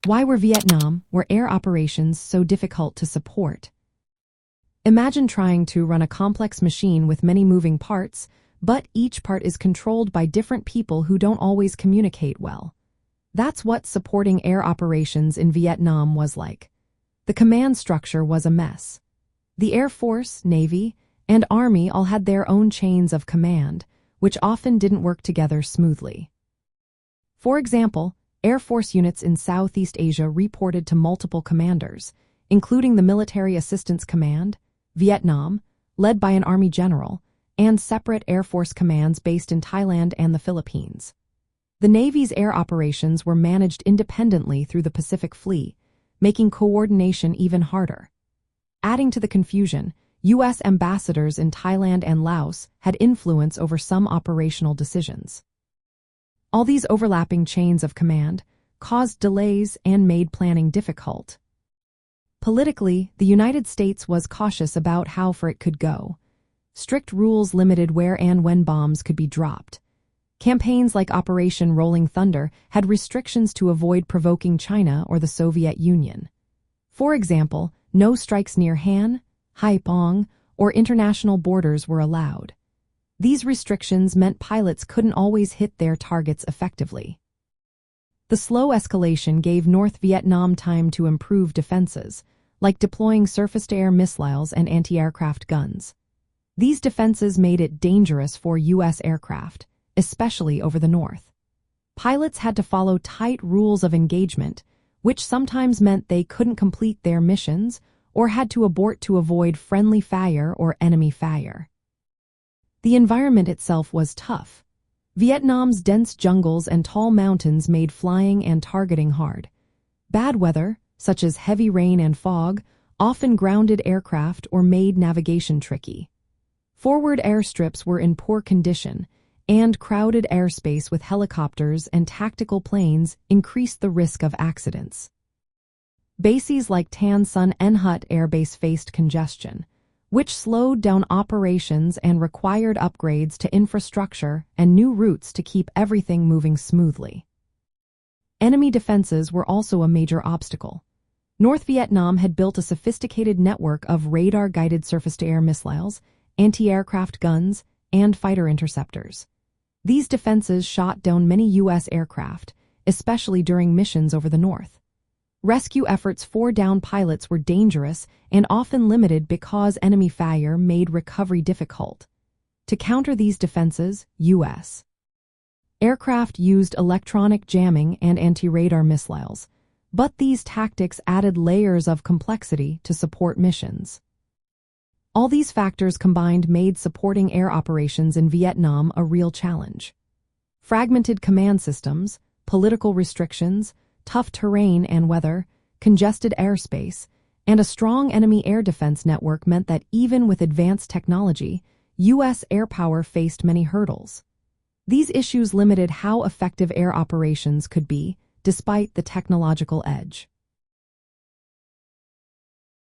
Why were air operations so difficult to support? Imagine trying to run a complex machine with many moving parts, but each part is controlled by different people who don't always communicate well. That's what supporting air operations in Vietnam was like. The command structure was a mess. The Air Force, Navy, and Army all had their own chains of command, which often didn't work together smoothly. For example, Air Force units in Southeast Asia reported to multiple commanders, including the Military Assistance Command, Vietnam, led by an Army general, and separate Air Force commands based in Thailand and the Philippines. The Navy's air operations were managed independently through the Pacific Fleet, making coordination even harder. Adding to the confusion, U.S. ambassadors in Thailand and Laos had influence over some operational decisions. All these overlapping chains of command caused delays and made planning difficult. Politically, the United States was cautious about how far it could go. Strict rules limited where and when bombs could be dropped. Campaigns like Operation Rolling Thunder had restrictions to avoid provoking China or the Soviet Union. For example, no strikes near Han, Haiphong, or international borders were allowed. These restrictions meant pilots couldn't always hit their targets effectively. The slow escalation gave North Vietnam time to improve defenses, like deploying surface-to-air missiles and anti-aircraft guns. These defenses made it dangerous for U.S. aircraft, especially over the north. Pilots had to follow tight rules of engagement, which sometimes meant they couldn't complete their missions or had to abort to avoid friendly fire or enemy fire. The environment itself was tough. Vietnam's dense jungles and tall mountains made flying and targeting hard. Bad weather, such as heavy rain and fog, often grounded aircraft or made navigation tricky. Forward airstrips were in poor condition, and crowded airspace with helicopters and tactical planes increased the risk of accidents. Bases like Tan Son Nhut Air Base faced congestion, which slowed down operations and required upgrades to infrastructure and new routes to keep everything moving smoothly. Enemy defenses were also a major obstacle. North Vietnam had built a sophisticated network of radar-guided surface-to-air missiles, anti-aircraft guns, and fighter interceptors. These defenses shot down many U.S. aircraft, especially during missions over the north. Rescue efforts for downed pilots were dangerous and often limited because enemy fire made recovery difficult. To counter these defenses, U.S. aircraft used electronic jamming and anti-radar missiles, but these tactics added layers of complexity to support missions. All these factors combined made supporting air operations in Vietnam a real challenge. Fragmented command systems, political restrictions, tough terrain and weather, congested airspace, and a strong enemy air defense network meant that even with advanced technology, U.S. airpower faced many hurdles. These issues limited how effective air operations could be, despite the technological edge.